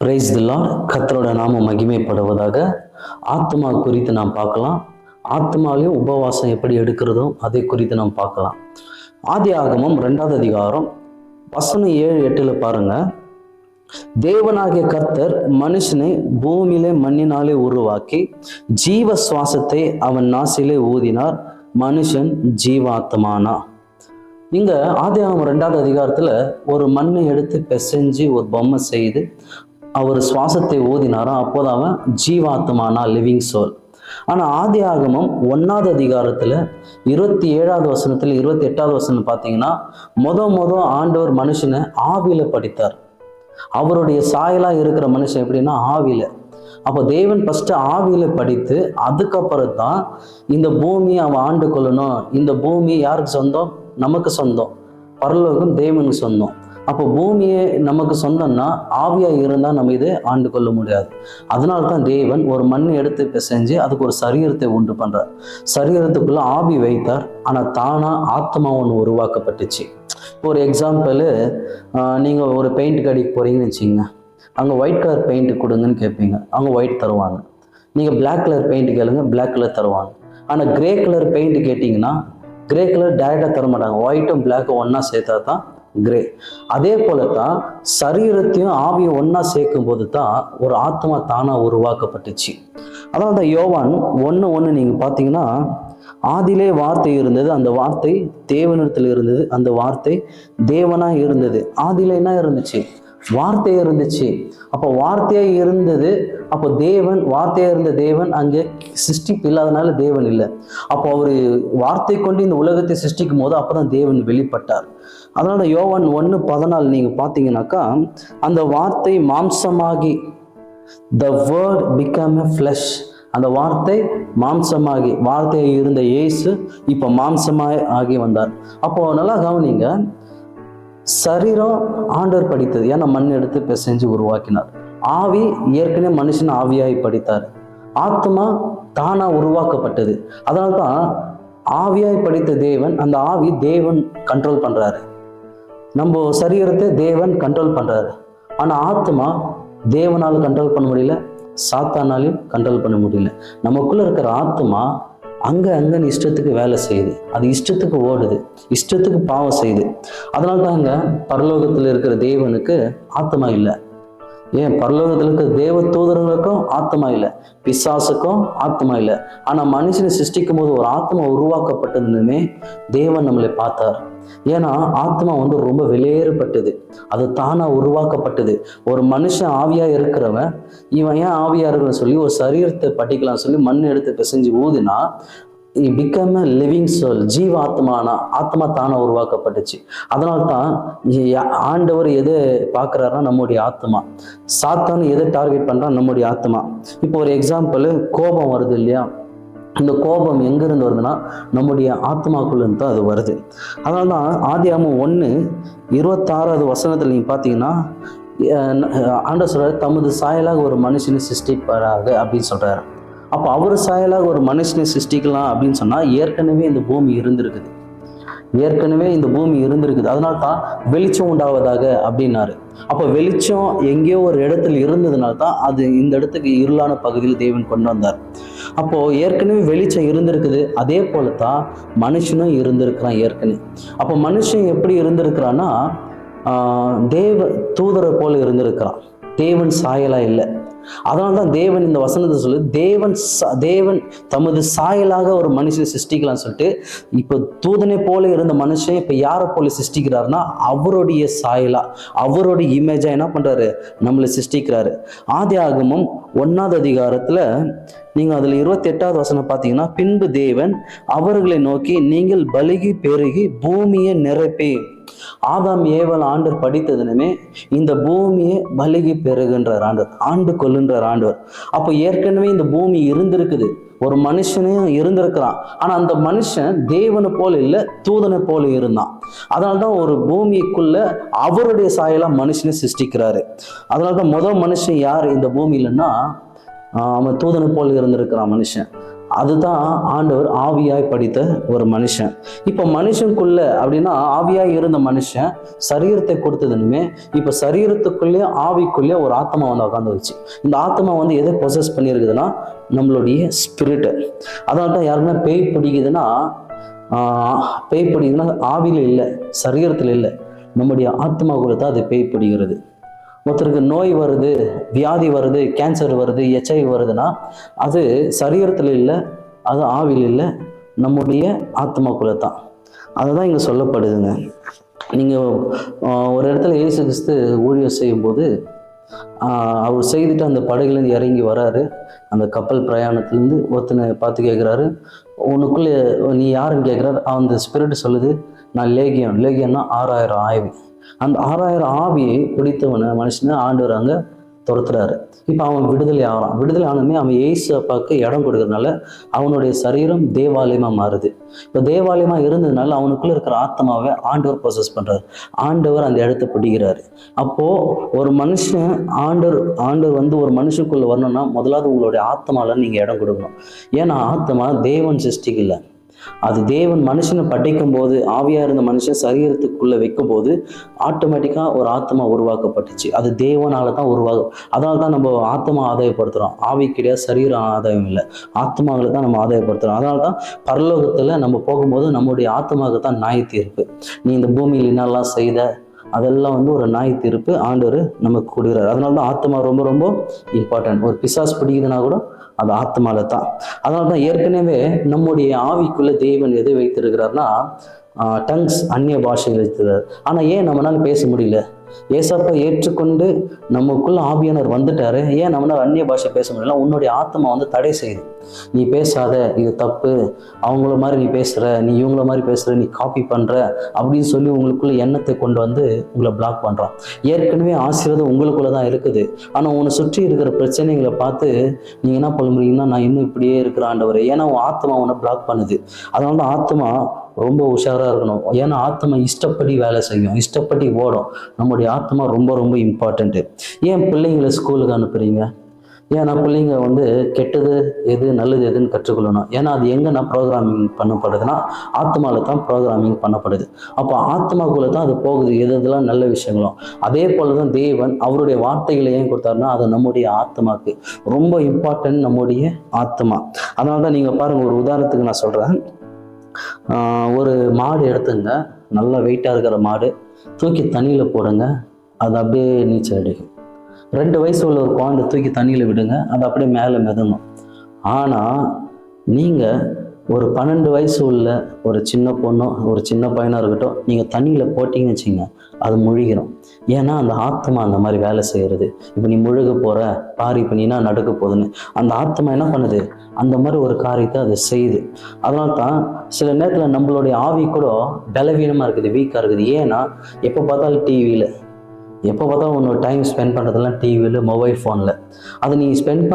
Praise the Lord. கர்த்தரோட நாமம் மகிமைப்படுவதாக. ஆத்மா குறித்து நாம் பார்க்கலாம். ஆத்மாலையும் உபவாசம் எப்படி எடுக்கிறதோ அதை குறித்து நாம் பார்க்கலாம். ஆதியாகமம் 2வது அதிகாரம் வசனம் 7-8 பாருங்க. தேவனாகிய கர்த்தர் மனுஷனை பூமியிலே மண்ணினாலே உருவாக்கி ஜீவ சுவாசத்தை அவன் நாசிலே ஊதினார், மனுஷன் ஜீவாத்மானா. இங்க ஆதியாகமம் 2வது அதிகாரத்துல ஒரு மண்ணை எடுத்து பிசைஞ்சு ஒரு பொம்மை செய்து அவர் சுவாசத்தை ஊதினாராம். அப்போது அவன் ஜீவாத்மானா, லிவிங் சோல். ஆனா ஆதியாகமம் 1வது அதிகாரத்துல 27வது வசனத்துல 28வது வசனம் பார்த்தீங்கன்னா, முத ஆண்டவர் மனுஷனை ஆவியில படைத்தார். அவருடைய சாயலா இருக்கிற மனுஷன் எப்படின்னா ஆவியில. அப்போ தேவன் ஃபர்ஸ்ட் ஆவியில படித்து அதுக்கப்புறம் தான் இந்த பூமியை அவன் ஆண்டு கொள்ளணும். இந்த பூமி யாருக்கு சொந்தம்? நமக்கு சொந்தம். பரலோகம் தேவனுக்கு சொந்தம். அப்போ பூமியே நமக்கு சொந்தம்னா ஆவியா இருந்தா நம்ம இதை ஆண்டு கொள்ள முடியாது. அதனால தான் தேவன் ஒரு மண்ணை எடுத்து பிசைஞ்சு அதுக்கு ஒரு சரீரத்தை உண்டு பண்றார். சரீரத்துக்குள்ள ஆவி வைத்தார். ஆனா தானா ஆத்மா ஒன்று உருவாக்கப்பட்டுச்சு. ஒரு எக்ஸாம்பிள், நீங்க ஒரு பெயிண்ட் கடைக்கு போறீங்கன்னு வச்சுக்கோங்க. அங்கே ஒயிட் கலர் பெயிண்ட் கொடுங்கன்னு கேட்பீங்க, அவங்க ஒயிட் தருவாங்க. நீங்கள் பிளாக் கலர் பெயிண்ட் கேளுங்க, பிளாக் கலர் தருவாங்க. ஆனால் கிரே கலர் பெயிண்ட் கேட்டிங்கன்னா கிரே கலர் டைரெக்டாக தர மாட்டாங்க. ஒயிட்டும் பிளாக்கும் ஒன்றா சேர்த்தா தான் கிரே. அதே போல தான் சரீரத்தையும் ஆவியும் ஒன்றா சேர்க்கும் போது தான் ஒரு ஆத்மா தானாக உருவாக்கப்பட்டுச்சு. அதனால தான் யோவான் 1:1 நீங்கள் பார்த்தீங்கன்னா, ஆதியிலே வார்த்தை இருந்தது, அந்த வார்த்தை தேவனிடத்தில் இருந்தது, அந்த வார்த்தை தேவனாக இருந்தது. ஆதியில என்ன இருந்துச்சு? வார்த்தை இருந்துச்சு. அப்போ வார்த்தையா இருந்தது. அப்போ தேவன், வார்த்தையா இருந்த தேவன் அங்கே சிருஷ்டிப்பு இல்லாதனால தேவன் இல்லை. அப்போ அவர் வார்த்தை கொண்டு இந்த உலகத்தை சிருஷ்டிக்கும் போது அப்பதான் தேவன் வெளிப்பட்டார். அதனால யோவான் 1:14 நீங்க பார்த்தீங்கன்னாக்கா, அந்த வார்த்தை மாம்சமாகி, the word became a flesh, அந்த வார்த்தை மாம்சமாகி, வார்த்தையாக இருந்த இயேசு இப்போ மாம்சமாய் ஆகி வந்தார். அப்போ நல்லா கவனிங்க, சரீரம் ஆண்டவர் படித்தது, ஏன்னா மண் எடுத்து பிசைஞ்சு உருவாக்கினார். ஆவி ஏற்கனவே மனுஷன் ஆவியாய் படித்தார். ஆத்மா தானா உருவாக்கப்பட்டது. அதனால்தான் ஆவியாய் படித்த தேவன், அந்த ஆவி தேவன் கண்ட்ரோல் பண்றாரு. நம்ம சரீரத்தை தேவன் கண்ட்ரோல் பண்றாரு. ஆனா ஆத்மா தேவனால கண்ட்ரோல் பண்ண முடியல, சாத்தானாலையும் கண்ட்ரோல் பண்ண முடியல. நமக்குள்ள இருக்கிற ஆத்மா அங்கன்னு இஷ்டத்துக்கு வேலை செய்யுது, அது இஷ்டத்துக்கு ஓடுது, இஷ்டத்துக்கு பாவம் செய்யுது. அதனால தாங்க பரலோகத்தில் இருக்கிற தேவனுக்கு ஆத்மா இல்லை. ஏன்? பரலோகத்தில் இருக்கிற தேவ தூதர்களுக்கும் ஆத்மா இல்லை, பிசாசுக்கும் ஆத்மா இல்லை. ஆனா மனுஷனை சிருஷ்டிக்கும் போது ஒரு ஆத்மா உருவாக்கப்பட்டதுன்னு தேவன் நம்மளை பார்த்தார். ஏன்னா ஆத்மா ரொம்ப வெளியேறப்பட்டது, அது தானா உருவாக்கப்பட்டது. ஒரு மனுஷன் ஆவியா இருக்கிறவன், இவன் ஏன் ஆவியா இருக்குன்னு சொல்லி ஒரு சரீரத்தை படிக்கலாம் சொல்லி மண் எடுத்து பிசைஞ்சு ஊதினா become a living soul, ஜீவ ஆத்மானா, ஆத்மா தானா உருவாக்கப்பட்டுச்சு. அதனால தான் ஆண்டவர் எதை பார்க்குறாருன்னா நம்முடைய ஆத்மா. சாத்தான் எதை டார்கெட் பண்றான்? நம்முடைய ஆத்மா. இப்போ ஒரு எக்ஸாம்பிள், கோபம் வருது இல்லையா? இந்த கோபம் எங்கிருந்து வருதுன்னா நம்முடைய ஆத்மாக்குள்ளேருந்து தான் அது வருது. அதனால தான் ஆதியாகமம் 1:26 வசனத்தில் நீங்கள் பார்த்தீங்கன்னா, ஆண்டவர் சொல்றாரு, தமது சாயலாக ஒரு மனுஷனை சிருஷ்டிப்பாராக அப்படின்னு சொல்றாரு. அப்போ அவர் சாயலாக ஒரு மனுஷனை சிருஷ்டிக்கலாம் அப்படின்னு சொன்னா ஏற்கனவே இந்த பூமி இருந்திருக்குது, ஏற்கனவே இந்த பூமி இருந்திருக்குது. அதனால தான் வெளிச்சம் உண்டாவதாக அப்படின்னாரு. அப்போ வெளிச்சம் எங்கேயோ ஒரு இடத்துல இருந்ததுனால தான் அது இந்த இடத்துக்கு இருளான பகுதியில் தேவன் கொண்டு வந்தார். அப்போ ஏற்கனவே வெளிச்சம் இருந்திருக்குது. அதே போல தான் மனுஷனும் இருந்திருக்கிறான் ஏற்கனவே. அப்போ மனுஷன் எப்படி இருந்திருக்கிறான்னா தேவ தூதரை போல இருந்திருக்கிறான், தேவன் சாயலா இல்லை. அதனால தான் தேவன் இந்த வசனத்தை சொல்லு, தேவன் தமது சாயலாக ஒரு மனுஷனை சிருஷ்டிக்கலாம்னு சொல்லிட்டு, இப்போ தூதனை போல இருந்த மனுஷன் இப்போ யாரை போல சிருஷ்டிக்கிறாருன்னா அவருடைய சாயலா, அவருடைய இமேஜா என்ன பண்றாரு? நம்மளை சிருஷ்டிக்கிறாரு. ஆதியாகமம் 1வது அதிகாரத்துல நீங்க அதுல 28வது வசனம் பார்த்தீங்கன்னா, பின்பு தேவன் அவர்களை நோக்கி, நீங்கள் பலுகி பெருகி பூமியை நிரப்பி. ஆதாம் ஏவல் ஆண்டவர் படித்ததுனுமே இந்த பூமியை பலுகி பெருகின்றார் ஆண்டவர், ஆண்டு கொள்ளுன்றார் ஆண்டவர். அப்போ ஏற்கனவே இந்த பூமி இருந்திருக்குது, ஒரு மனுஷனையும் இருந்திருக்கிறான். ஆனா அந்த மனுஷன் தேவனை போல இல்லை, தூதனை போல இருந்தான். அதனால்தான் ஒரு பூமிக்குள்ள அவருடைய சாயலா மனுஷனை சிருஷ்டிக்கிறாரு. அதனால்தான் மனுஷன் யார் இந்த பூமியிலன்னா அவன் தூதனை போல இருந்திருக்கிறான் மனுஷன். அதுதான் ஆண்டவர் ஆவியாய் படித்த ஒரு மனுஷன். இப்போ மனுஷனுக்குள்ள அப்படின்னா ஆவியாய் இருந்த மனுஷன் சரீரத்தை கொடுத்ததுனுமே இப்போ சரீரத்துக்குள்ளே ஆவிக்குள்ளே ஒரு ஆத்மா வந்து உட்காந்து வச்சு, இந்த ஆத்மா வந்து எதை பொசஸ் பண்ணியிருக்குதுன்னா நம்மளுடைய ஸ்பிரிட்டை. அதனால தான் யாருன்னா பேய் பிடிக்குதுன்னா ஆவியில் இல்லை, சரீரத்தில் இல்லை, நம்முடைய ஆத்மாக்குள்ள தான் அது பேய் பிடிக்கிறது. ஒருத்தருக்கு நோய் வருது, வியாதி வருது, கேன்சர் வருது, HIV வருதுன்னா அது சரீரத்தில் இல்லை, அது ஆவியில் இல்லை, நம்முடைய ஆத்மாக்குள்ள தான். அதுதான் இங்கே சொல்லப்படுதுங்க. நீங்கள் ஒரு இடத்துல இயேசு கிறிஸ்து ஊழியர் செய்யும்போது அவர் செய்துட்டு அந்த படகுலேருந்து இறங்கி வராரு. அந்த கப்பல் பிரயாணத்துலேருந்து ஒருத்தனை பார்த்து கேட்குறாரு, உனக்குள்ளே நீ யாருன்னு கேட்குறாரு. அந்த ஸ்பிரிட் சொல்லுது, நான் லேகியன்னா 6000 ஆவி. அந்த 6000 ஆவியை பிடித்தவனை மனுஷனை ஆண்டவர் அங்கே துரத்துறாரு. இப்போ அவன் விடுதலை ஆகிறான். விடுதலை ஆனதுமே அவன் இயேசு அப்பாவுக்கு இடம் கொடுக்கறதுனால அவனுடைய சரீரம் தேவாலயமாக மாறுது. இப்போ தேவாலயமாக இருந்ததுனால அவனுக்குள்ள இருக்கிற ஆத்மாவை ஆண்டவர் ப்ரொசஸ் பண்ணுறாரு. ஆண்டவர் அந்த இடத்த பிடிக்கிறாரு. அப்போது ஒரு மனுஷன் ஆண்டவர் வந்து ஒரு மனுஷனுக்குள்ளே வரணும்னா முதலாவது உங்களுடைய ஆத்மாவில் நீங்கள் இடம் கொடுக்கணும். ஏன்னா ஆத்மா தேவன் சிருஷ்டிக்கு இல்லை, அது தேவன் மனுஷனை படைக்கும் போது ஆவியா இருந்த மனுஷன் சரீரத்துக்குள்ள வைக்கும் போது ஆட்டோமேட்டிக்கா ஒரு ஆத்மா உருவாக்கப்பட்டுச்சு. அது தேவனால தான் உருவாகும். அதனால தான் நம்ம ஆத்மா ஆதாயப்படுத்துறோம். ஆவி கிடையாது, சரீரம் ஆதாயம் இல்லை, ஆத்மாவை தான் நம்ம ஆதாயப்படுத்துறோம். அதனால தான் பரலோகத்துல நம்ம போகும்போது நம்முடைய ஆத்மாவுக்கு தான் நியாய தீர்ப்பு. நீ இந்த பூமியில் என்னெல்லாம் செய்த அதெல்லாம் வந்து ஒரு நியாய தீர்ப்பு ஆண்டவர் நமக்கு கொடுக்குறாரு. அதனால தான் ஆத்மா ரொம்ப ரொம்ப இம்பார்ட்டன்ட். ஒரு பிசாசு பிடிக்குதுன்னா கூட அது ஆத்மால தான். அதனால தான் ஏற்கனவே நம்முடைய ஆவிக்குள்ள தேவன் எதை வைத்திருக்கிறார்னா டங்ஸ், அந்நிய பாஷைகள் வைத்திருக்கிறார். ஆனால் ஏன் நம்மளால பேச முடியல? ஏசப்பா ஏற்றுக்கொண்டு நமக்குள்ள ஆவியானவர் வந்துட்டாரு, ஏன் நம்மளால அந்நிய பாஷை பேச முடியல? உன்னுடைய ஆத்மா வந்து தடை செய்யுது. நீ பேசாத, இது தப்பு, அவங்கள மாதிரி நீ பேசுற, நீ இவங்கள மாதிரி பேசுற, நீ காப்பி பண்ற அப்படின்னு சொல்லி உங்களுக்குள்ள எண்ணத்தை கொண்டு வந்து உங்களை பிளாக் பண்றான். ஏற்கனவே ஆசீர்வாதம் உங்களுக்குள்ள தான் இருக்குது. ஆனா உன்னை சுற்றி இருக்கிற பிரச்சனைகளை பார்த்து நீங்க என்ன புலம்புறீங்கன்னா, நான் இன்னும் இப்படியே இருக்கிற ஆண்டவரே. ஏன்னா உன் ஆத்மா உன்னை பிளாக் பண்ணுது. அதனால தான் ஆத்மா ரொம்ப உஷாரா இருக்கணும். ஏன்னா ஆத்மா இஷ்டப்படி வேலை செய்யும், இஷ்டப்படி ஓடும். நம்முடைய ஆத்மா ரொம்ப ரொம்ப இம்பார்ட்டன்ட்டு. ஏன் பிள்ளைங்களை ஸ்கூலுக்கு அனுப்புறீங்க? ஏன்னா பிள்ளைங்க வந்து கெட்டது எது நல்லது எதுன்னு கற்றுக்கொள்ளணும். ஏன்னா அது எங்கன்னா ப்ரோக்ராமிங் பண்ணப்படுதுன்னா ஆத்மாவில் தான் ப்ரோக்ராமிங் பண்ணப்படுது. அப்போ ஆத்மாக்குள்ள தான் அது போகுது, எதெல்லாம் நல்ல விஷயங்களும். அதே போல தான் தேவன் அவருடைய வார்த்தைகளை ஏன் கொடுத்தாருன்னா அது நம்முடைய ஆத்மாக்கு ரொம்ப இம்பார்ட்டன்ட், நம்முடைய ஆத்மா. அதனால தான் நீங்கள் பாருங்கள், ஒரு உதாரணத்துக்கு நான் சொல்கிறேன். ஒரு மாடு எடுத்துங்க, நல்லா வெயிட்டாக இருக்கிற மாடு, தூக்கி தண்ணியில் போடுங்க, அது அப்படியே நீச்சல் அடிக்கும். 2 வயசு உள்ள ஒரு குழந்தை தூக்கி தண்ணியில் விடுங்க, அது அப்படியே மேலே மிதங்கும். ஆனால் நீங்கள் ஒரு 12 வயசு உள்ள ஒரு சின்ன பொண்ணோ ஒரு சின்ன பையனாக இருக்கட்டும், நீங்கள் தண்ணியில் போட்டிங்கன்னு வச்சிங்க, அது முழுகிடும். ஏன்னா அந்த ஆத்மா அந்த மாதிரி வேலை செய்கிறது. இப்போ நீ முழுக போகிற பாரு, இப்போ நீனா நடக்க போகுதுன்னு அந்த ஆத்மா என்ன பண்ணுது? அந்த மாதிரி ஒரு காரியத்தை அது செய்யுது. அதனால தான் சில நேரத்தில் நம்மளுடைய ஆவி கூட பலவீனமாக இருக்குது, வீக்காக இருக்குது. ஏன்னா எப்போ பார்த்தாலும் டிவியில், எப்போ பார்த்தாலும் உன்னோட டைம் ஸ்பெண்ட் பண்ணுறதெல்லாம் டிவியில், மொபைல் ஃபோனில். அதை நீ ஸ்பெண்ட்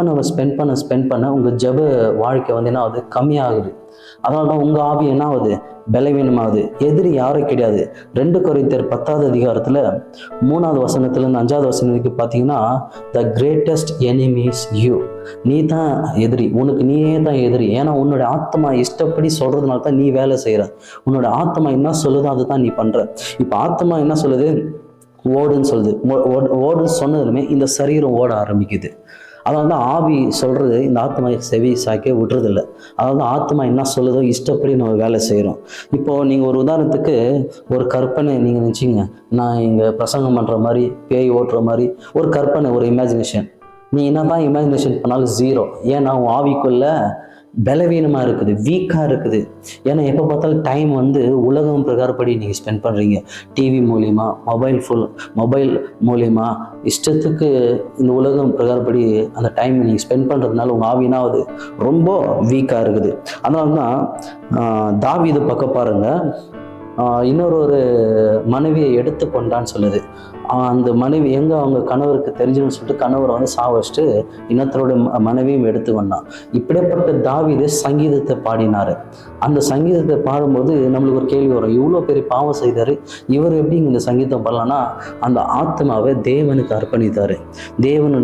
பண்ண உங்கள் ஜப வாழ்க்கை வந்து என்ன ஆகுது? கம்மியாகுது. அதனால தான் உங்கள் ஆவி என்ன ஆகுது? பலவீனமாகுது. எதிரி யாரும் கிடையாது. 2 கொரிந்தியர் 10வது அதிகாரத்தில் 3வது வசனத்துலேருந்து 5வது வசனம் வரைக்கும் பார்த்தீங்கன்னா, த கிரேட்டஸ்ட் எனிமீஸ் யூ. நீ தான் எதிரி, உனக்கு நீயே தான் எதிரி. ஏன்னா உன்னோட ஆத்மா இஷ்டப்படி சொல்கிறதுனால தான் நீ வேலை செய்கிற. உன்னோட ஆத்மா என்ன சொல்லுதோ அதுதான் நீ பண்ணுற. இப்போ ஆத்மா என்ன சொல்லுது? ஓடுன்னு சொல்லுது. ஓடுன்னு சொன்னதுமே இந்த சரீரம் ஓட ஆரம்பிக்குது. அதனால தான் ஆவி சொல்கிறது இந்த ஆத்மா செவி சாய்க்க விடுறதில்ல. அதாவது ஆத்மா என்ன சொல்லுதோ இஷ்டப்படி நம்ம வேலை செய்கிறோம். இப்போது நீங்கள் ஒரு உதாரணத்துக்கு ஒரு கற்பனை நீங்கள் நினச்சிங்க, நான் இங்கே பிரசங்கம் பண்ணுற மாதிரி, பேய் ஓட்டுற மாதிரி ஒரு கற்பனை, ஒரு இமேஜினேஷன். நீ என்ன தான் இமேஜினேஷன் பண்ணாலும் 0. ஏன்னா உன் ஆவிக்குள்ள பலவீனமாக இருக்குது, வீக்காக இருக்குது. ஏன்னா எப்போ பார்த்தாலும் டைம் வந்து உலகம் பிரகாரப்படி நீங்கள் ஸ்பெண்ட் பண்ணுறீங்க. டிவி மூலிமா, மொபைல் மூலிமா இஷ்டத்துக்கு இந்த உலகம் பிரகாரப்படி அந்த டைம் நீங்கள் ஸ்பெண்ட் பண்ணுறதுனால உங்கள் ஆவினாவது ரொம்ப வீக்காக இருக்குது. அதனால தான் தாவீது பக்கம் பாருங்கள், இன்னொரு மனைவியை எடுத்து கொண்டான்னு சொல்லுது. அந்த மனைவி எங்கே அவங்க கணவருக்கு தெரிஞ்சுன்னு சொல்லிட்டு கணவரை வந்து சாவச்சிட்டு இன்னத்தரோட மனைவியும் எடுத்து வந்தான். இப்படிப்பட்ட தாவீது சங்கீதத்தை பாடினார். அந்த சங்கீதத்தை பாடும்போது நம்மளுக்கு ஒரு கேள்வி வரும், இவ்வளோ பெரிய பாவம் செய்தார், இவர் எப்படி இந்த சங்கீதம் பாடலாம்னா அந்த ஆத்மாவை தேவனுக்கு அர்ப்பணித்தார். தேவன்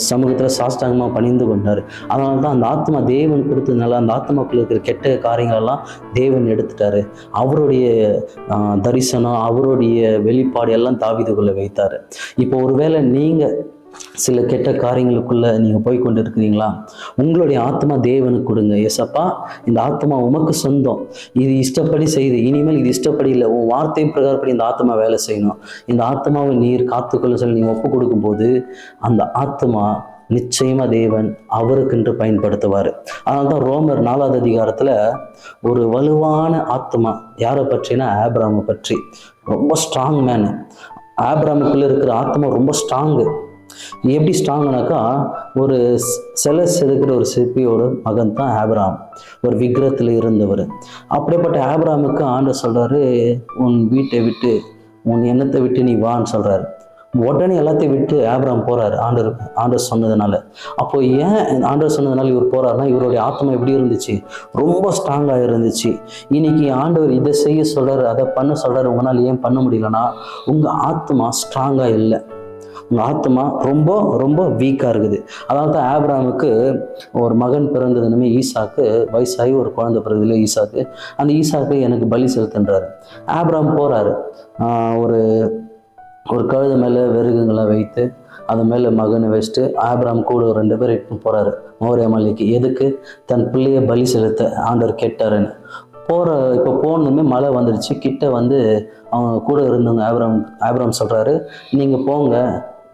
சமூகத்தில் சாஷ்டாங்கமாக பணிந்து கொண்டார். அதனால தான் அந்த ஆத்மா தேவன் கொடுத்ததுனால அந்த ஆத்மாக்குள்ள இருக்கிற கெட்ட காரியங்களெல்லாம் தேவன் எடுத்துட்டாரு. அவருடைய தரிசனம், அவருடைய வெளிப்பாடு எல்லாம் தாவீதுக்குள்ள வைத்தார். இப்போ ஒருவேளை நீங்க சில கெட்ட காரியங்களுக்குள்ள நீங்க போய் கொண்டு இருக்கிறீங்களா, உங்களுடைய ஆத்மா தேவனுக்கு கொடுங்க. எசப்பா, இந்த ஆத்மா உமக்கு சொந்தம், இது இஷ்டப்படி செய்து, இனிமேல் இது இஷ்டப்படி இல்லை, உன் வார்த்தை பிரகாரப்படி இந்த ஆத்மா வேலை செய்யணும், இந்த ஆத்மாவை நீர் காத்துக்கொள்ள சொல்லி நீங்க ஒப்பு கொடுக்கும் போது அந்த ஆத்மா நிச்சயமா தேவன் அவருக்கென்று பயன்படுத்துவார். அதனால்தான் ரோமர் 4வது அதிகாரத்துல ஒரு வலுவான ஆத்மா யாரை பற்றினா ஆபிரகாமை பற்றி, ரொம்ப ஸ்ட்ராங் மேனு. ஆபிரகாமுக்குள்ள இருக்கிற ஆத்மா ரொம்ப ஸ்ட்ராங்கு. எப்படி ஸ்ட்ராங்னாக்கா, ஒரு சிலை செதுக்கிற ஒரு சிற்பியோட மகன் தான் ஆபிரகாம், ஒரு விக்கிரகத்தில் இருந்தவர். அப்படிப்பட்ட ஆபிரகாமுக்கு ஆண்டவர் சொல்றாரு, உன் வீட்டை விட்டு உன் எண்ணத்தை விட்டு நீ வான்னு சொல்றாரு. உடனே எல்லாத்தையும் விட்டு ஆபிரகாம் போறாரு ஆண்டவர் சொன்னதுனால. அப்போ ஏன் ஆண்டவர் சொன்னதுனால இவர் போறாருன்னா, இவருடைய ஆத்மா எப்படி இருந்துச்சு, ரொம்ப ஸ்ட்ராங்காக இருந்துச்சு. இன்னைக்கு ஆண்டவர் இதை செய்ய சொல்றாரு, அதை பண்ண சொல்றாரு, உங்களால் ஏன் பண்ண முடியலன்னா உங்க ஆத்மா ஸ்ட்ராங்கா இல்லை, உங்க ஆத்மா ரொம்ப ரொம்ப வீக்காக இருக்குது. அதனால தான் ஆபிரகாமுக்கு ஒரு மகன் பிறந்ததுனுமே ஈசாக்கு வயசாகி ஒரு குழந்தை பிறகுல ஈசாக்கு, அந்த ஈசாக்கு எனக்கு பலி செலுத்துன்றாரு. ஆபிரகாம் போறாரு, ஒரு கழுதை மேலே வெறுகுங்களை வைத்து அது மேலே மகனை வச்சுட்டு ஆபிரகாம் கூட 2 பேர் இட்டு போறாரு மோரியா மலைக்கு. எதுக்கு? தன் பிள்ளையை பலி செலுத்த ஆண்டவர் கேட்டாருன்னு. இப்போ போனதுமே மழை வந்துடுச்சு. கிட்ட வந்து அவங்க கூட இருந்தவங்க ஆபிரகாம் சொல்றாரு, நீங்க போங்க,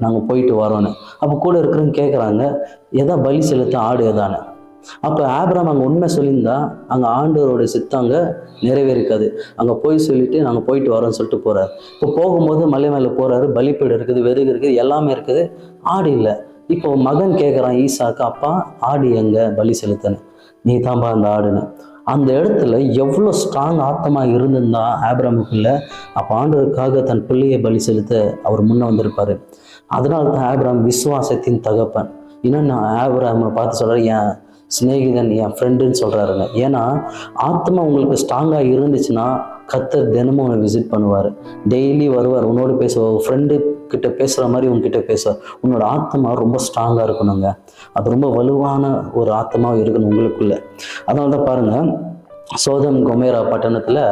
நாங்கள் போயிட்டு வரோன்னு. அப்போ கூட இருக்கிறவங்க கேட்குறாங்க, எதா பலி செலுத்த ஆடு எதான்னு. அப்போ ஆபிரகாம் அங்கே உண்மை சொல்லியிருந்தா அங்கே ஆண்டவரோட சித்தம் அங்கே நிறைவேறிக்காது. அங்கே போய் சொல்லிட்டு நாங்கள் போயிட்டு வரோம்னு சொல்லிட்டு போறாரு. இப்போ போகும்போது மலை மேலே போறாரு, பலிப்பீடு இருக்குது, வெறுகு இருக்குது, எல்லாமே இருக்குது, ஆடு இல்லை. இப்போ மகன் கேட்குறான் ஈசாக்கு, அப்பா ஆடு எங்க பலி செலுத்தன்னு? நீ தான்பா அந்த ஆடுன்னு. அந்த இடத்துல எவ்வளோ ஸ்ட்ராங் ஆத்மா இருந்திருந்தா ஆபிரகாமுக்குள்ள, அப்போ ஆண்டவருக்காக தன் பிள்ளையை பலி செலுத்த அவர் முன்ன வந்திருப்பாரு. அதனால தான் ஆபிரகாம் விசுவாசத்தின் தகப்பன். இன்னும் நான் ஆபிரகாமை பார்த்து சொல்றேன், என் சிநேகிதன், என் ஃப்ரெண்டுன்னு சொல்றாருங்க. ஏன்னா ஆத்மா உங்களுக்கு ஸ்ட்ராங்கா இருந்துச்சுன்னா கர்த்தர் தினமும் உன்னை விசிட் பண்ணுவார், டெய்லி வருவார், உன்னோட பேசுவார், ஃப்ரெண்டு கிட்ட பேசுகிற மாதிரி உங்ககிட்ட பேசுவார். உன்னோட ஆத்மா ரொம்ப ஸ்ட்ராங்காக இருக்கணுங்க, அது ரொம்ப வலுவான ஒரு ஆத்மாவும் இருக்கணும் உங்களுக்குள்ள. அதனால தான் பாருங்க, சோதம் கொமேரா பட்டணத்தில்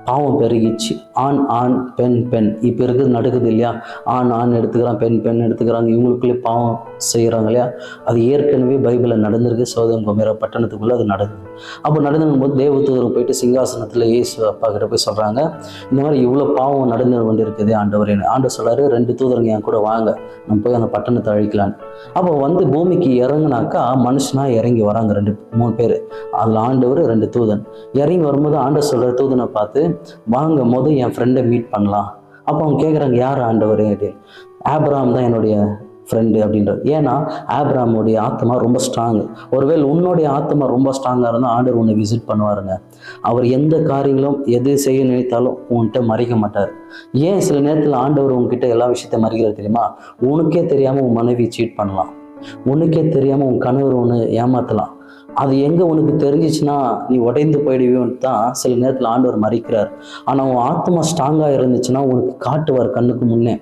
பாவம் பெருகிச்சு. ஆண் பெண் பெண் இப்போ இருக்குது நடக்குது இல்லையா, ஆண் எடுத்துக்கிறான், பெண் எடுத்துக்கிறாங்க, இவங்களுக்குள்ளே பாவம் செய்கிறாங்க இல்லையா. அது ஏற்கனவே பைபிளில் நடந்திருக்கு. சோதம் கொமேரா பட்டணத்துக்குள்ளே அது நடக்குது. அப்போ நடந்துக்கும் போது தேவதூதர் போயிட்டு சிங்காசனத்தில் இயேசு அப்பா கிட்ட போய் சொல்கிறாங்க, இந்த மாதிரி இவ்வளோ பாவம் நடந்து கொண்டு இருக்குது ஆண்டவர். ஆண்டவர் சொல்கிறாரு, 2 தூதருங்க என் கூட வாங்க, நம்ம போய் அந்த பட்டணத்தை அழிக்கலான்னு. அப்போ வந்து பூமிக்கு இறங்குனாக்கா மனுஷனா இறங்கி வராங்க 2-3 பேர். அதில் ஆண்டவர் 2 தூதன் இறங்கி வரும்போது ஆண்டவர் சொல்கிற தூதனை பார்த்து, வாங்க என் ஃப்ரெண்டை மீட் பண்ணலாம். அப்போ அவங்க கேட்குறாங்க, யார் ஆண்டவர் அப்படின்னு. ஆபிரகாம் தான் என்னுடைய ஃப்ரெண்டு அப்படின்றது. ஏன்னா ஆபிரகாமுடைய ஆத்மா ரொம்ப ஸ்ட்ராங்கு. ஒருவேளை உன்னுடைய ஆத்மா ரொம்ப ஸ்ட்ராங்காக இருந்தால் ஆண்டவர் உன்னை விசிட் பண்ணுவாருங்க. அவர் எந்த காரியங்களும் எது செய்ய நினைத்தாலும் உன்கிட்ட மறைக்க மாட்டார். ஏன் சில நேரத்தில் ஆண்டவர் உன்கிட்ட எல்லா விஷயத்தையும் மறைக்கிறது தெரியுமா? உனக்கே தெரியாமல் உன் மனைவி சீட் பண்ணலாம், உனக்கே தெரியாமல் உன் கணவர் ஒன்று ஏமாற்றலாம். அது எங்கே உனக்கு தெரிஞ்சிச்சுன்னா நீ உடைந்து போயிடுவேன்னு தான் சில நேரத்தில் ஆண்டவர் மறைக்கிறார். ஆனால் உன் ஆத்மா ஸ்ட்ராங்காக இருந்துச்சுன்னா உனக்கு காட்டுவார் கண்ணுக்கு முன்னே.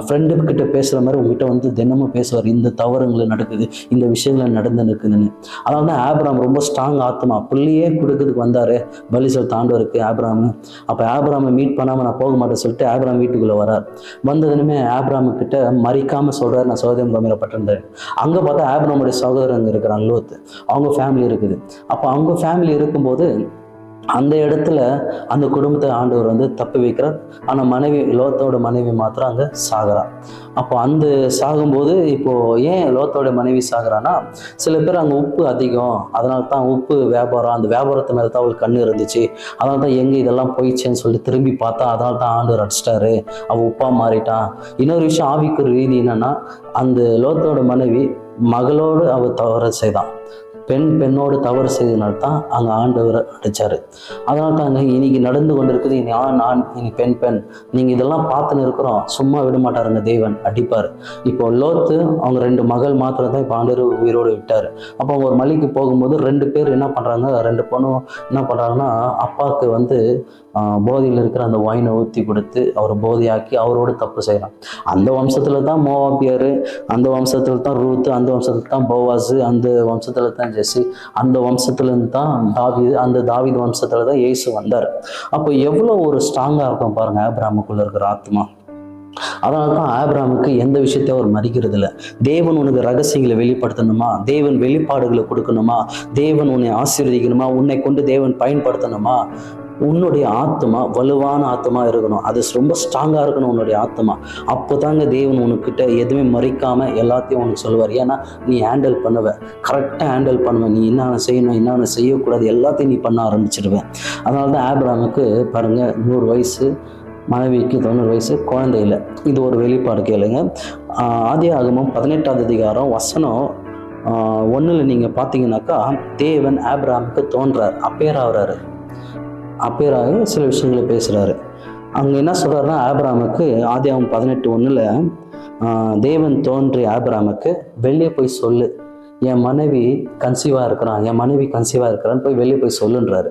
ஃப்ரெண்டு கிட்ட பேசுகிற மாதிரி உங்ககிட்ட வந்து தினமும் பேசுவார், இந்த தவறுங்களை நடக்குது, இந்த விஷயங்கள் நடந்து இருக்குதுன்னு. அதனால தான் ஆபிரகாம் ரொம்ப ஸ்ட்ராங் ஆத்மா. பிள்ளையே கொடுக்கறதுக்கு வந்தார் பலி செலுத்த ஆண்டவருக்கு ஆபிரகாம். அப்போ ஆபிரகாமை மீட் பண்ணாமல் நான் போக மாட்டேன்னு சொல்லிட்டு ஆபிரகாம் வீட்டுக்குள்ளே வரார். வந்ததுனுமே ஆபிரகாம் கிட்ட மறிக்காமல் சொல்கிறார், நான் சோதம் கொமேரா பட்டணம். அங்கே பார்த்தா ஆபிரகாமுடைய சகோதரங்க இருக்கிறாங்க, லோத்து, அவங்க ஃபேமிலி இருக்குது. அப்போ அவங்க ஃபேமிலி இருக்கும்போது அந்த இடத்துல அந்த குடும்பத்தை ஆண்டவர் வந்து தப்பி வைக்கிறார். ஆனால் லோத்தோட மனைவி மாத்திரம் அங்கே சாகிறா. அப்போ அந்த சாகும்போது இப்போ ஏன் லோத்தோட மனைவி சாகுறான்னா, சில பேர் அங்கே உப்பு அதிகம், அதனால தான் உப்பு வியாபாரம், அந்த வியாபாரத்து மேலே தான் அவளுக்கு கண்ணு இருந்துச்சு, அதனால தான் எங்கே இதெல்லாம் போயிடுச்சேன்னு சொல்லிட்டு திரும்பி பார்த்தா அதனால தான் ஆண்டவர் அடிச்சிட்டாரு, அவள் உப்பா மாறிட்டான். இன்னொரு விஷயம் ஆவிக்குரிய ரீதி என்னன்னா, அந்த லோத்தோட மனைவி மகளோடு அவர் தவறு செய்தான். பெண் பெண்ணோடு தவறு செய்தனால்தான் அங்கே ஆண்டவர் அடித்தார். அதனால தாங்க இன்னைக்கு நடந்து கொண்டிருக்குது. இனி நான் இனி பெண் நீங்கள் இதெல்லாம் பார்த்துன்னு இருக்கிறோம், சும்மா விட மாட்டாருங்க, தேவன் அடிப்பார். இப்போ லோத்து அவங்க 2 மகள் மாத்திரம் தான் இப்போ ஆண்டவர் உயிரோடு விட்டார். அப்போ அவங்க ஒரு மலைக்கு போகும்போது 2 பேர் என்ன பண்ணுறாங்க, 2 பொண்ணும் என்ன பண்ணுறாங்கன்னா, அப்பாவுக்கு வந்து போதையில் இருக்கிற அந்த ஒயினை ஊற்றி கொடுத்து அவரை போதையாக்கி அவரோடு தப்பு செய்யலாம். அந்த வம்சத்தில் தான் மோவாபியர், அந்த வம்சத்தில் தான் ரூத்து, அந்த வம்சத்தில் தான் போவாசு, அந்த வம்சத்தில் தான் ஜெசி, அந்த வம்சத்துலேருந்து தான் தாவீது, அந்த தாவீது வம்சத்துல தான் இயேசு வந்தார். அப்போ எவ்வளோ ஒரு ஸ்ட்ராங்காக இருக்கும் பாருங்க ஆபிரகாமுக்குள்ள இருக்கிற ஆத்மா. அதனால தான் ஆபிரகாமுக்கு எந்த விஷயத்தையும் அவர் மதிக்கிறது இல்லை. தேவன் உனக்கு ரகசியங்களை வெளிப்படுத்தணுமா, தேவன் வெளிப்பாடுகளை கொடுக்கணுமா, தேவன் உன்னை ஆசீர்வதிக்கணுமா, உன்னை கொண்டு தேவன் பயன்படுத்தணுமா, உன்னுடைய ஆத்மா வலுவான ஆத்மா இருக்கணும், அது ரொம்ப ஸ்ட்ராங்காக இருக்கணும் உன்னுடைய ஆத்மா. அப்போ தாங்க தேவன் உனக்கிட்ட எதுவுமே மறைக்காம எல்லாத்தையும் உனக்கு சொல்லுவார். ஏன்னா நீ ஹேண்டில் பண்ணுவ, கரெக்டாக ஹேண்டில் பண்ணுவேன், நீ என்னென்ன செய்யணும் என்னென்ன செய்யக்கூடாது எல்லாத்தையும் நீ பண்ண ஆரம்பிச்சிடுவேன். அதனால தான் ஆபிரகாமுக்கு பாருங்க 100 வயசு, மனைவிக்கு 90 வயசு, குழந்தை இல்லை. இது ஒரு வெளிப்பாடு கேளுங்க. ஆதியாகமம் 18ஆம் அதிகாரம் வசனம் 1 நீங்கள் பார்த்தீங்கன்னாக்கா, தேவன் ஆபிரகாமுக்கு தோன்றார், அப்பேராகிறாரு, அப்பேராக சில விஷயங்களை பேசுகிறாரு. அங்கே என்ன சொல்கிறாருன்னா, ஆபிரகாமுக்கு ஆதியாகமம் 18:1 தேவன் தோன்றி ஆபிரகாமுக்கு வெளியே போய் சொல்லு, என் மனைவி கன்சீவாக இருக்கிறான்னு போய் வெளியே போய் சொல்லுன்றாரு.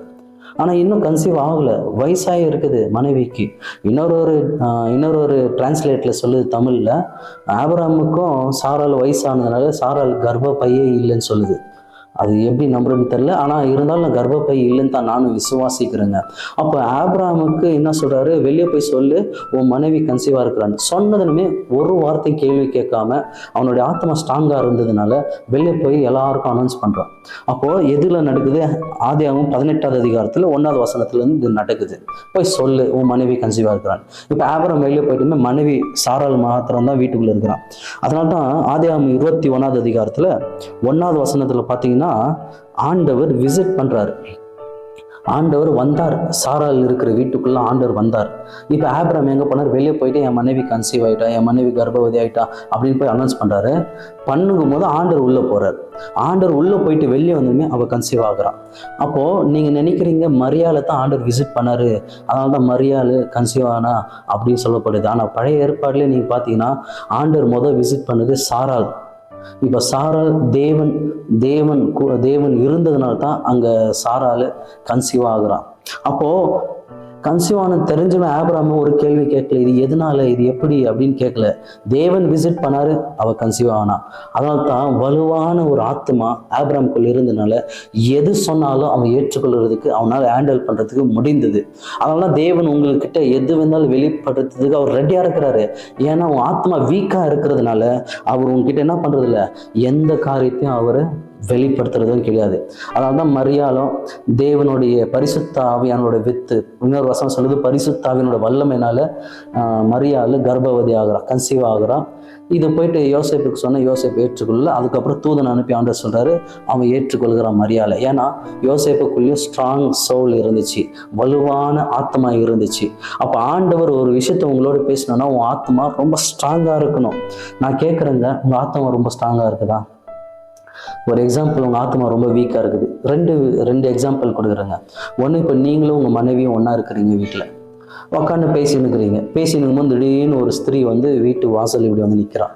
ஆனால் இன்னும் கன்சீவ் ஆகலை, வயசாகி இருக்குது மனைவிக்கு. இன்னொரு டிரான்ஸ்லேட்டில் சொல்லுது தமிழில், ஆபிரகாமுக்கும் சாரால் வயசானதுனால சாரால் கர்ப்பப்பையே இல்லைன்னு சொல்லுது. அது எப்படி நம்புறதுன்னு தெரியல, ஆனால் இருந்தாலும் நான் கர்ப்பப்பை இல்லைன்னு தான் நானும் விசுவாசிக்கிறேங்க. அப்போ ஆபிரகாமுக்கு என்ன சொல்றாரு, வெளியே போய் சொல்லு உன் மனைவி கன்சீவாக இருக்கிறான்னு சொன்னதுனுமே ஒரு வார்த்தை கேள்வி கேட்காம அவனுடைய ஆத்மா ஸ்ட்ராங்காக இருந்ததுனால வெளியே போய் எல்லாருக்கும் அனௌன்ஸ் பண்ணுறான். அப்போது எதில் நடக்குது, ஆதியாகமம் 18ஆம் அதிகாரத்தில் 1வது வசனத்துலேருந்து இது நடக்குது. போய் சொல்லு உன் மனைவி கன்சீவாக இருக்கிறான். இப்போ ஆபிரகாம் வெளியே போயிட்டுமே மனைவி சாரால் மாத்திரம் தான் வீட்டுக்குள்ளே இருக்கிறான். அதனால தான் ஆதியாகமம் 21ஆம் அதிகாரத்தில் 1வது வசனத்தில் பார்த்தீங்கன்னா, ஆண்டவர் விசிட் பண்றாரு. ஆண்டவர் வந்தார், சாரால் இருக்கிற வீட்டுக்குள்ள ஆண்டவர் வந்தார். இப்ப ஆபிரகாம் எங்க போனார், வெளியே போயிட்டு என் மனைவி கன்சீவ் ஆயிட்டா, என் மனைவி கர்ப்பவதி ஆயிட்டா அப்படின்னு போய் அனௌன்ஸ் பண்றாரு. பண்ணும் போது ஆண்டவர் உள்ள போறாரு. ஆண்டவர் உள்ள போயிட்டு வெளியே வந்ததுமே அவ கன்சீவ் ஆகுறான். அப்போ நீங்க நினைக்கிறீங்க மரியாதை தான் ஆண்டவர் விசிட் பண்ணாரு, அதனாலதான் மரியாதை கன்சீவ் ஆனா அப்படின்னு சொல்லப்படுது. ஆனா பழைய ஏற்பாடுல நீங்க பாத்தீங்கன்னா ஆண்டவர் முதல் விசிட் பண்ணது சாரால். இப்ப சாரால் தேவன் இருந்ததுனால தான் அங்க சாரால் கன்சீவ் ஆகுறான். அப்போ கன்சீவான தெரிஞ்சவன் ஆபிரகாம் ஒரு கேள்வி கேட்கல, இது எதனால, இது எப்படி அப்படின்னு கேட்கல. தேவன் விசிட் பண்ணாரு, அவ கன்சீவ் ஆனா. அதனால தான் வலுவான ஒரு ஆத்மா ஆபிரகாமுக்குள்ள இருந்ததுனால எது சொன்னாலும் அவன் ஏற்றுக்கொள்றதுக்கு, அவனால் ஹேண்டில் பண்றதுக்கு முடிந்தது. அதனால தேவன் உங்ககிட்ட எது வேணாலும் வெளிப்படுத்துறதுக்கு அவர் ரெடியா இருக்கிறாரு. ஏன்னா உன் ஆத்மா வீக்கா இருக்கிறதுனால அவர் உங்ககிட்ட என்ன பண்றது இல்லை, எந்த காரியத்தையும் அவரு வெளிப்படுத்துறதும் கிடையாது. அதனால்தான் மரியாளும் தேவனுடைய பரிசுத்த ஆவியானோட வித்து, இன்னொரு வசனம் சொல்லுது பரிசுத்த ஆவியானோட வல்லமையினால மரியாள் கர்ப்பவதி ஆகிறா, கன்சீவ் ஆகிறா. இது போயிட்டு யோசேப்புக்கு சொன்ன, யோசேப்பு ஏற்றுக்கொள்ள. அதுக்கப்புறம் தூதன் அனுப்பி ஆண்டவர் சொல்றாரு, அவன் ஏற்றுக்கொள்கிறான் மரியாளை. ஏன்னா யோசேப்புக்குள்ளேயும் ஸ்ட்ராங் சோல் இருந்துச்சு, வலுவான ஆத்மா இருந்துச்சு. அப்போ ஆண்டவர் ஒரு விஷயத்த உங்களோட பேசணும்னா உன் ஆத்மா ரொம்ப ஸ்ட்ராங்கா இருக்கணும். நான் கேட்குறேங்க, உங்க ஆத்மா ரொம்ப ஸ்ட்ராங்கா இருக்குதா? ஒரு எக்ஸாம்பிள், உங்கள் ஆத்மா ரொம்ப வீக்காக இருக்குது. ரெண்டு எக்ஸாம்பிள் கொடுக்குறேங்க. ஒன்று, இப்போ நீங்களும் உங்கள் மனைவியும் ஒன்றா இருக்கிறீங்க, வீட்டில் உட்காந்து பேசினுக்கும் போது திடீர்னு ஒரு ஸ்திரீ வந்து வீட்டு வாசல் இப்படி வந்து நிற்கிறான்.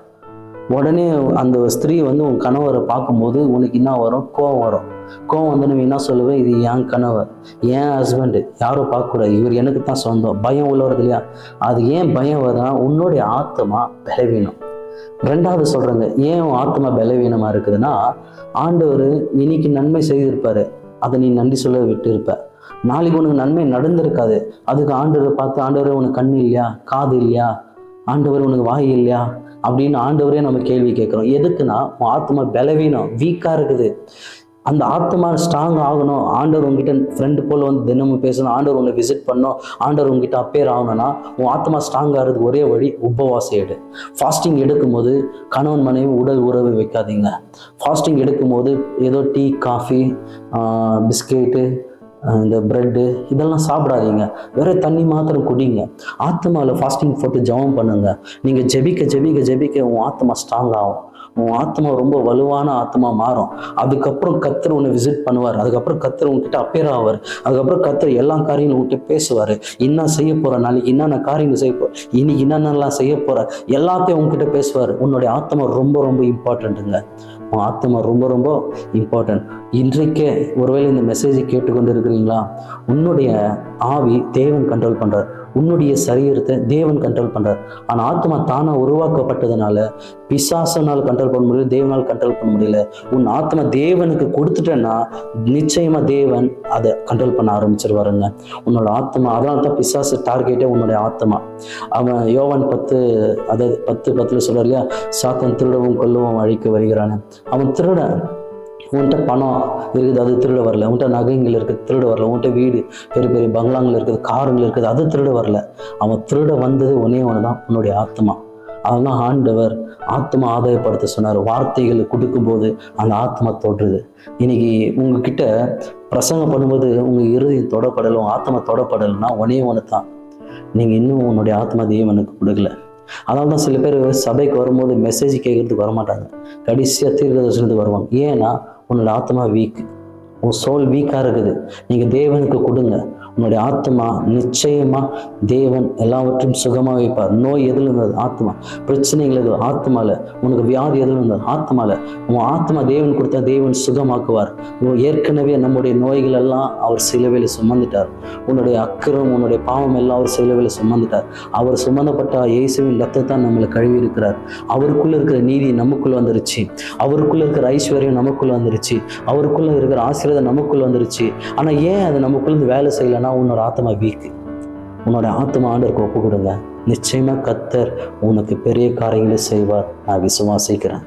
உடனே அந்த ஸ்திரீ வந்து உன் கணவரை பார்க்கும்போது உனக்கு என்ன வரும், கோவம் வரும். கோவம் வந்து நம்ம என்ன சொல்லுவேன், இது என் கணவர், என் ஹஸ்பண்டு, யாரும் பார்க்கக்கூடாது, இவர் எனக்கு தான் சொந்தம், பயம் உள்ள வருது இல்லையா? அது ஏன் பயம் வருதுன்னா உன்னுடைய ஆத்மா பலவீனம். 2வது சொல்றேங்க, ஏன் ஆத்மா பலவீனமா இருக்குதுன்னா, ஆண்டவர் இன்னைக்கு நன்மை செய்திருப்பாரு, அதை நீ நன்றி சொல்ல விட்டு இருப்ப. நாளைக்கு உனக்கு நன்மை நடந்திருக்காது, அதுக்கு ஆண்டவரை பார்த்து, ஆண்டவரே உனக்கு கண்ணு இல்லையா, காது இல்லையா, ஆண்டவர் உனக்கு வாய் இல்லையா அப்படின்னு ஆண்டவரே நம்ம கேள்வி கேட்கிறோம். எதுக்குன்னா உன் ஆத்மா பலவீனம், வீக்கா இருக்குது. அந்த ஆத்மா ஸ்ட்ராங் ஆகணும், ஆண்டவர் உங்ககிட்ட ஃப்ரெண்டு போல் வந்து தினமும் பேசணும், ஆண்டவர் உன்னை விசிட் பண்ணணும், ஆண்டவர் உங்ககிட்ட அப்பேர் ஆகணும்னா உன் ஆத்மா ஸ்ட்ராங் ஆகிறதுக்கு ஒரே வழி உபவாசம் எடு. ஃபாஸ்டிங் எடுக்கும்போது கணவன் மனைவி உடல் உறவு வைக்காதீங்க. ஃபாஸ்டிங் எடுக்கும்போது ஏதோ டீ, காஃபி, பிஸ்கெட்டு, இந்த பிரெட்டு இதெல்லாம் சாப்பிடாதீங்க. வெறும் தண்ணி மாத்திரம் குடிங்க. ஆத்மாவில் ஃபாஸ்டிங் போட்டு ஜெபம் பண்ணுங்க. நீங்கள் ஜெபிக்க ஜெபிக்க ஜெபிக்க உன் ஆத்மா ஸ்ட்ராங் ஆகும். உன் ஆத்மா ரொம்ப வலுவான ஆத்மா மாறும். அதுக்கப்புறம் கர்த்தர் உன்னை விசிட் பண்ணுவார். அதுக்கப்புறம் கர்த்தர் உன்கிட்ட அப்பேர் ஆவார். அதுக்கப்புறம் கர்த்தர் எல்லா காரியங்களும் உன்கிட்ட பேசுவார். என்ன செய்ய போற, நாளைக்கு என்னென்ன காரியங்கள் செய்ய போற, இன்னைக்கு என்னென்னலாம் செய்ய போற, எல்லாத்தையும் உன்கிட்ட பேசுவார். உன்னுடைய ஆத்மா ரொம்ப ரொம்ப இம்பார்ட்டண்ட்டுங்க. உன் ஆத்மா ரொம்ப ரொம்ப இம்பார்ட்டன்ட். இன்றைக்கே ஒருவேளை இந்த மெசேஜை கேட்டுக்கொண்டு இருக்கிறீங்களா? உன்னுடைய ஆவி தேவன் கண்ட்ரோல் பண்றார். உன்னுடைய சரீரத்தை தேவன் கண்ட்ரோல் பண்றார். ஆனா ஆத்மா தானா உருவாக்கப்பட்டதுனால பிசாசனால் கண்ட்ரோல் பண்ண முடியல, தேவனால் கண்ட்ரோல் பண்ண முடியல. உன் ஆத்மா தேவனுக்கு கொடுத்துட்டேன்னா நிச்சயமா தேவன் அதை கண்ட்ரோல் பண்ண ஆரம்பிச்சிருவாருங்க. உன்னோட ஆத்மா, அதனால தான் பிசாசு டார்கெட்டே உன்னுடைய ஆத்மா. அவன் யோவான் 10 அதாவது 10:10 சொல்றாரு இல்லையா, சாத்தான் திருடவும் கொல்லவும் அழிக்க வருகிறான்னு. அவன் திருட. உன்கிட்ட பணம் இருக்குது, அது திருட வரல. உன்கிட்ட நகைங்கள் இருக்குது, திருட வரல. உன்கிட்ட வீடு, பெரிய பெரிய பங்களாங்கள் இருக்குது, காருங்கள் இருக்குது, அது திருட வரல. அவன் திருட வந்தது ஒன்னே ஒன்று தான், உன்னுடைய ஆத்மா. அதெல்லாம் ஆண்டவர் ஆத்மா ஆதாயப்படுத்த சொன்னார். வார்த்தைகளை கொடுக்கும்போது அந்த ஆத்மா தொடுறது. இன்னைக்கு உங்ககிட்ட பிரசங்கம் பண்ணும்போது உங்க இருதயம் தொடப்படலும் ஆத்மா தொடப்படலைன்னா ஒன்னே ஒன்று தான், நீங்க இன்னும் உன்னுடைய ஆத்மா தேவனுக்கு கொடுக்கல. அதனால தான் சில பேர் சபைக்கு வரும்போது மெசேஜ் கேட்கறதுக்கு வரமாட்டாங்க, கடைசியாக தீர்க்கதரிசனத்துக்கு வருவாங்க. ஏன்னா உன்னோட ஆத்மா வீக், உன் சோல் வீக்காக இருக்குது. நீங்கள் தேவனுக்கு கொடுங்க. உன்னுடைய ஆத்மா நிச்சயமா தேவன் எல்லாவற்றையும் சுகமாக வைப்பார். நோய் எதில் இருந்தது? ஆத்மா. பிரச்சனைகள் எது? ஆத்மால. உனக்கு வியாதி எதில் இருந்தது? ஆத்மால. உன் ஆத்மா தேவன் கொடுத்தா தேவன் சுகமாக்குவார். ஏற்கனவே நம்முடைய நோய்கள் எல்லாம் அவர் சிலுவையில் சுமந்துட்டார். உன்னுடைய அக்கிரம், உன்னுடைய பாவம் எல்லாம் அவர் சிலுவையில் சுமந்துட்டார். அவர் சுமந்தப்பட்ட இயேசுவின் ரத்தத்தை நம்மளை கழுவி இருக்கிறார். அவருக்குள்ள இருக்கிற நீதி நமக்குள்ள வந்துருச்சு. அவருக்குள்ள இருக்கிற ஐஸ்வர்யம் நமக்குள்ள வந்துருச்சு. அவருக்குள்ள இருக்கிற ஆசீர்வாதம் நமக்குள்ள வந்துருச்சு. ஆனா ஏன் அது நமக்குள்ள வேலை செய்யலைன்னா உன்னோட ஆத்மா வீக்கு. உன்னோட ஆத்மா ஆண்டவருக்கு ஒப்பு கொடுங்க. நிச்சயமா கர்த்தர் உனக்கு பெரிய காரியங்களை செய்வார். நான் விசுவாசிக்கிறேன்.